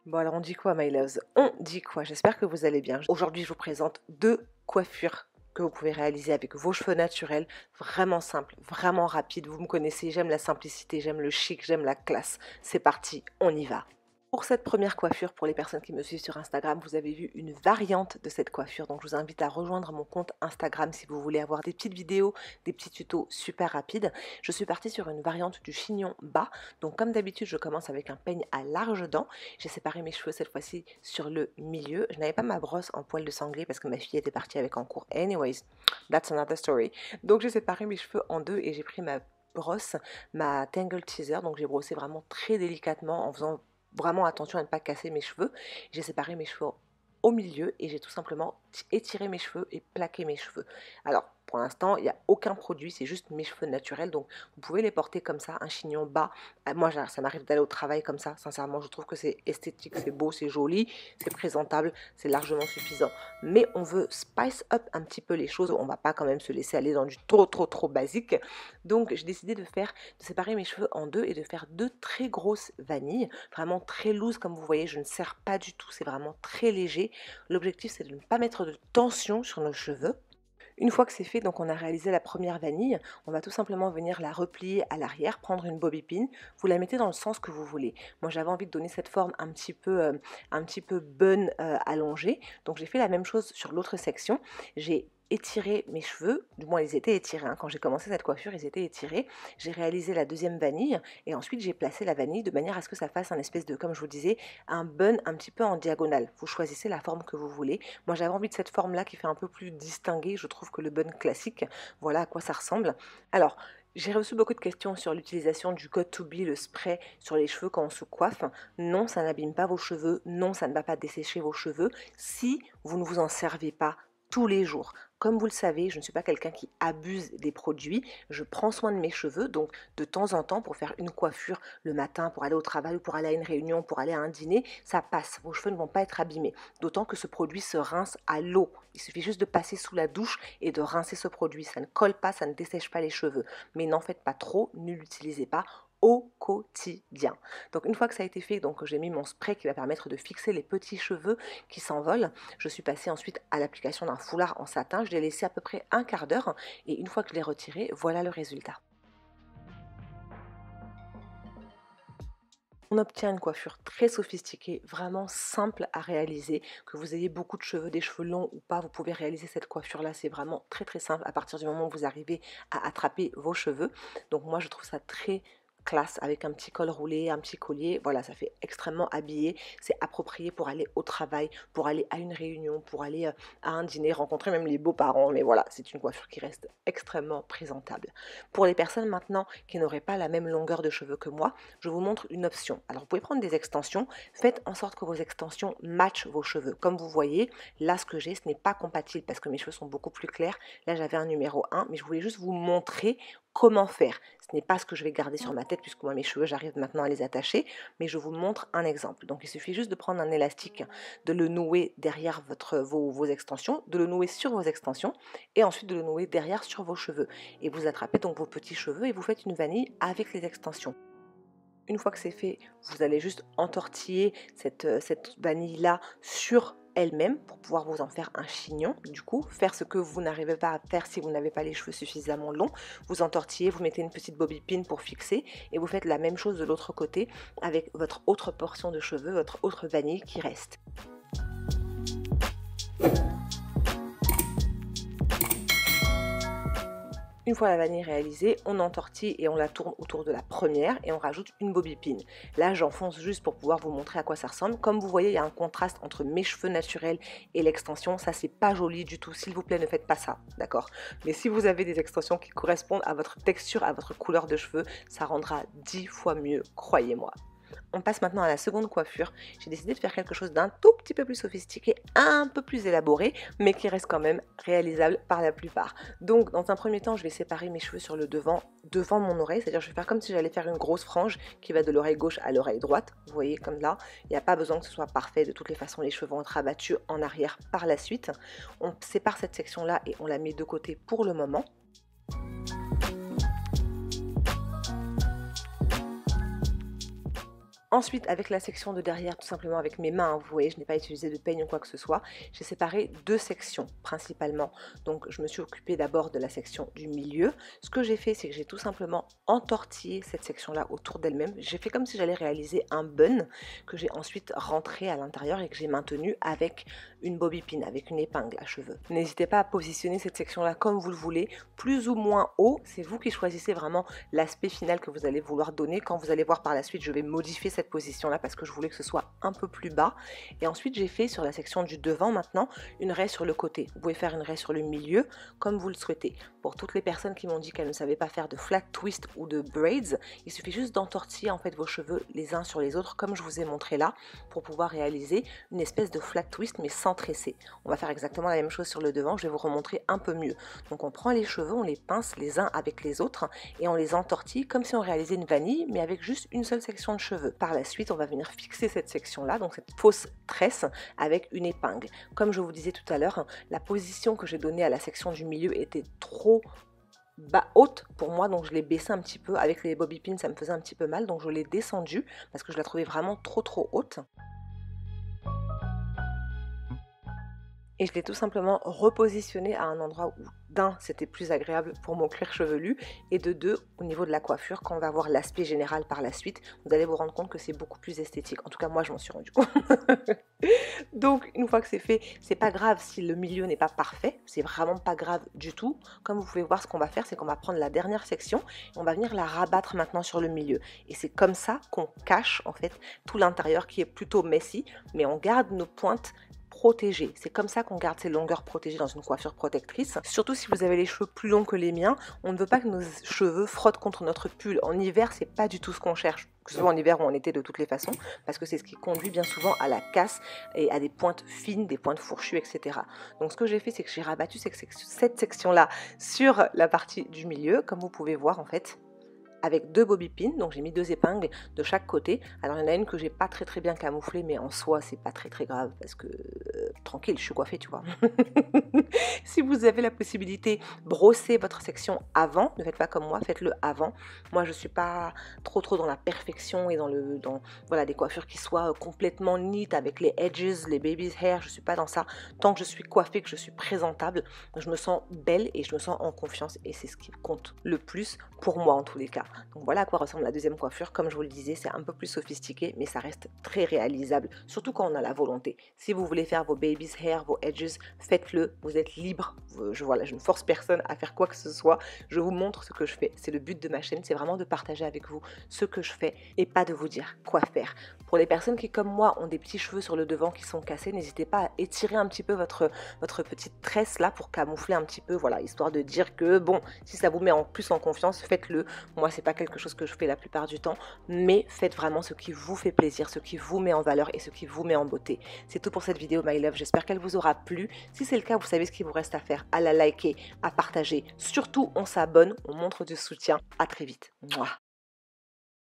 Bon alors on dit quoi my loves? On dit quoi? J'espère que vous allez bien. Aujourd'hui je vous présente deux coiffures que vous pouvez réaliser avec vos cheveux naturels, vraiment simples, vraiment rapides. Vous me connaissez, j'aime la simplicité, j'aime le chic, j'aime la classe. C'est parti, on y va. Pour cette première coiffure, pour les personnes qui me suivent sur Instagram, vous avez vu une variante de cette coiffure. Donc je vous invite à rejoindre mon compte Instagram si vous voulez avoir des petites vidéos, des petits tutos super rapides. Je suis partie sur une variante du chignon bas. Donc comme d'habitude, je commence avec un peigne à larges dents. J'ai séparé mes cheveux cette fois-ci sur le milieu. Je n'avais pas ma brosse en poil de sanglier parce que ma fille était partie avec en cours. Anyways, that's another story. Donc j'ai séparé mes cheveux en deux et j'ai pris ma brosse, ma Tangle Teaser. Donc j'ai brossé vraiment très délicatement en faisant vraiment attention à ne pas casser mes cheveux. J'ai séparé mes cheveux au milieu et j'ai tout simplement étiré mes cheveux et plaqué mes cheveux. Alors, pour l'instant, il n'y a aucun produit, c'est juste mes cheveux naturels. Donc, vous pouvez les porter comme ça, un chignon bas. Moi, ça m'arrive d'aller au travail comme ça. Sincèrement, je trouve que c'est esthétique, c'est beau, c'est joli, c'est présentable, c'est largement suffisant. Mais on veut spice up un petit peu les choses. On ne va pas quand même se laisser aller dans du trop basique. Donc, j'ai décidé de séparer mes cheveux en deux et de faire deux très grosses vanilles, vraiment très loose comme vous voyez. Je ne serre pas du tout, c'est vraiment très léger. L'objectif, c'est de ne pas mettre de tension sur nos cheveux. Une fois que c'est fait, donc on a réalisé la première vanille, on va tout simplement venir la replier à l'arrière, prendre une bobby pin, vous la mettez dans le sens que vous voulez. Moi j'avais envie de donner cette forme un petit peu bun allongée, donc j'ai fait la même chose sur l'autre section. J'ai étiré mes cheveux, du moins ils étaient étirés, hein. Quand j'ai commencé cette coiffure ils étaient étirés. J'ai réalisé la deuxième vanille et ensuite j'ai placé la vanille de manière à ce que ça fasse un espèce de, comme je vous disais, un bun un petit peu en diagonale. Vous choisissez la forme que vous voulez. Moi j'avais envie de cette forme là qui fait un peu plus distinguée. Je trouve que le bun classique, voilà à quoi ça ressemble. Alors j'ai reçu beaucoup de questions sur l'utilisation du Got To Be, le spray sur les cheveux quand on se coiffe. Non, ça n'abîme pas vos cheveux. Non, ça ne va pas dessécher vos cheveux si vous ne vous en servez pas tous les jours. Comme vous le savez, je ne suis pas quelqu'un qui abuse des produits. Je prends soin de mes cheveux, donc de temps en temps, pour faire une coiffure le matin, pour aller au travail ou pour aller à une réunion, pour aller à un dîner, ça passe. Vos cheveux ne vont pas être abîmés. D'autant que ce produit se rince à l'eau. Il suffit juste de passer sous la douche et de rincer ce produit. Ça ne colle pas, ça ne dessèche pas les cheveux. Mais n'en faites pas trop, ne l'utilisez pas au quotidien. Donc une fois que ça a été fait, donc j'ai mis mon spray qui va permettre de fixer les petits cheveux qui s'envolent. Je suis passée ensuite à l'application d'un foulard en satin. Je l'ai laissé à peu près un quart d'heure et une fois que je l'ai retiré, voilà le résultat. On obtient une coiffure très sophistiquée, vraiment simple à réaliser. Que vous ayez beaucoup de cheveux, des cheveux longs ou pas, vous pouvez réaliser cette coiffure-là. C'est vraiment très simple à partir du moment où vous arrivez à attraper vos cheveux. Donc moi, je trouve ça très classe avec un petit col roulé, un petit collier. Voilà, ça fait extrêmement habillé. C'est approprié pour aller au travail, pour aller à une réunion, pour aller à un dîner, rencontrer même les beaux-parents. Mais voilà, c'est une coiffure qui reste extrêmement présentable. Pour les personnes maintenant qui n'auraient pas la même longueur de cheveux que moi, je vous montre une option. Alors vous pouvez prendre des extensions, faites en sorte que vos extensions matchent vos cheveux. Comme vous voyez, là ce que j'ai, ce n'est pas compatible parce que mes cheveux sont beaucoup plus clairs. Là j'avais un numéro 1, mais je voulais juste vous montrer comment faire. Ce n'est pas ce que je vais garder sur ma tête puisque moi mes cheveux j'arrive maintenant à les attacher, mais je vous montre un exemple. Donc il suffit juste de prendre un élastique, de le nouer derrière vos extensions, de le nouer sur vos extensions et ensuite de le nouer derrière sur vos cheveux. Et vous attrapez donc vos petits cheveux et vous faites une vanille avec les extensions. Une fois que c'est fait, vous allez juste entortiller cette vanille-là sur elle-même pour pouvoir vous en faire un chignon. Du coup, faire ce que vous n'arrivez pas à faire si vous n'avez pas les cheveux suffisamment longs. Vous entortillez, vous mettez une petite bobby pin pour fixer et vous faites la même chose de l'autre côté avec votre autre portion de cheveux, votre autre vanille qui reste. Une fois la vanille réalisée, on entortille et on la tourne autour de la première et on rajoute une bobby pin. Là, j'enfonce juste pour pouvoir vous montrer à quoi ça ressemble. Comme vous voyez, il y a un contraste entre mes cheveux naturels et l'extension. Ça, c'est pas joli du tout. S'il vous plaît, ne faites pas ça, d'accord? Mais si vous avez des extensions qui correspondent à votre texture, à votre couleur de cheveux, ça rendra 10 fois mieux, croyez-moi. On passe maintenant à la seconde coiffure. J'ai décidé de faire quelque chose d'un tout petit peu plus sophistiqué, un peu plus élaboré, mais qui reste quand même réalisable par la plupart. Donc dans un premier temps, je vais séparer mes cheveux sur le devant mon oreille, c'est-à-dire je vais faire comme si j'allais faire une grosse frange qui va de l'oreille gauche à l'oreille droite. Vous voyez comme là, il n'y a pas besoin que ce soit parfait. De toutes les façons, les cheveux vont être abattus en arrière par la suite. On sépare cette section-là et on la met de côté pour le moment. Ensuite, avec la section de derrière, tout simplement avec mes mains, vous voyez, je n'ai pas utilisé de peigne ou quoi que ce soit, j'ai séparé 2 sections principalement. Donc je me suis occupée d'abord de la section du milieu. Ce que j'ai fait, c'est que j'ai tout simplement entortillé cette section-là autour d'elle-même. J'ai fait comme si j'allais réaliser un bun que j'ai ensuite rentré à l'intérieur et que j'ai maintenu avec une bobby pin, avec une épingle à cheveux. N'hésitez pas à positionner cette section-là comme vous le voulez, plus ou moins haut. C'est vous qui choisissez vraiment l'aspect final que vous allez vouloir donner. Quand vous allez voir par la suite, je vais modifier cette position là parce que je voulais que ce soit un peu plus bas. Et ensuite j'ai fait sur la section du devant maintenant une raie sur le côté. Vous pouvez faire une raie sur le milieu comme vous le souhaitez. Pour toutes les personnes qui m'ont dit qu'elles ne savaient pas faire de flat twist ou de braids, il suffit juste d'entortiller en fait vos cheveux les uns sur les autres comme je vous ai montré là pour pouvoir réaliser une espèce de flat twist mais sans tresser. On va faire exactement la même chose sur le devant, je vais vous remontrer un peu mieux. Donc on prend les cheveux, on les pince les uns avec les autres et on les entortille comme si on réalisait une vanille mais avec juste une seule section de cheveux. Par la suite, on va venir fixer cette section-là, donc cette fausse tresse avec une épingle. Comme je vous disais tout à l'heure, la position que j'ai donnée à la section du milieu était trop haute pour moi, donc je l'ai baissée un petit peu. Avec les bobby pins, ça me faisait un petit peu mal, donc je l'ai descendue parce que je la trouvais vraiment trop haute. Et je l'ai tout simplement repositionné à un endroit où d'un, c'était plus agréable pour mon cuir chevelu, et de deux, au niveau de la coiffure, quand on va voir l'aspect général par la suite, vous allez vous rendre compte que c'est beaucoup plus esthétique. En tout cas, moi, je m'en suis rendu compte. Donc, une fois que c'est fait, c'est pas grave si le milieu n'est pas parfait, c'est vraiment pas grave du tout. Comme vous pouvez voir, ce qu'on va faire, c'est qu'on va prendre la dernière section et on va venir la rabattre maintenant sur le milieu. Et c'est comme ça qu'on cache, en fait, tout l'intérieur qui est plutôt messy, mais on garde nos pointes protégées. C'est comme ça qu'on garde ces longueurs protégées dans une coiffure protectrice. Surtout si vous avez les cheveux plus longs que les miens, on ne veut pas que nos cheveux frottent contre notre pull. En hiver, c'est pas du tout ce qu'on cherche, que ce soit en hiver ou en été de toutes les façons, parce que c'est ce qui conduit bien souvent à la casse et à des pointes fines, des pointes fourchues, etc. Donc ce que j'ai fait, c'est que j'ai rabattu cette section-là sur la partie du milieu, comme vous pouvez voir en fait, avec 2 bobby pins, donc j'ai mis 2 épingles de chaque côté. Alors il y en a une que j'ai pas très bien camouflée, mais en soi c'est pas très grave parce que tranquille, je suis coiffée, tu vois. Si vous avez la possibilité, brossez votre section avant, ne faites pas comme moi, faites-le avant. Moi je suis pas trop dans la perfection et dans voilà, des coiffures qui soient complètement neat avec les edges, les baby's hair, je suis pas dans ça. Tant que je suis coiffée, que je suis présentable, je me sens belle et je me sens en confiance et c'est ce qui compte le plus pour moi en tous les cas. Donc voilà à quoi ressemble la deuxième coiffure. Comme je vous le disais, c'est un peu plus sophistiqué, mais ça reste très réalisable, surtout quand on a la volonté. Si vous voulez faire vos baby's hair, vos edges, faites-le, vous êtes libre. Je ne force personne à faire quoi que ce soit. Je vous montre ce que je fais. C'est le but de ma chaîne, c'est vraiment de partager avec vous ce que je fais et pas de vous dire quoi faire. Pour les personnes qui, comme moi, ont des petits cheveux sur le devant qui sont cassés, n'hésitez pas à étirer un petit peu votre petite tresse là pour camoufler un petit peu, voilà, histoire de dire que bon, si ça vous met en plus en confiance, faites-le. Moi, c'est pas quelque chose que je fais la plupart du temps, mais faites vraiment ce qui vous fait plaisir, ce qui vous met en valeur et ce qui vous met en beauté. C'est tout pour cette vidéo, my love. J'espère qu'elle vous aura plu. Si c'est le cas, vous savez ce qu'il vous reste à faire, à la liker, à partager. Surtout, on s'abonne, on montre du soutien. À très vite. Mouah.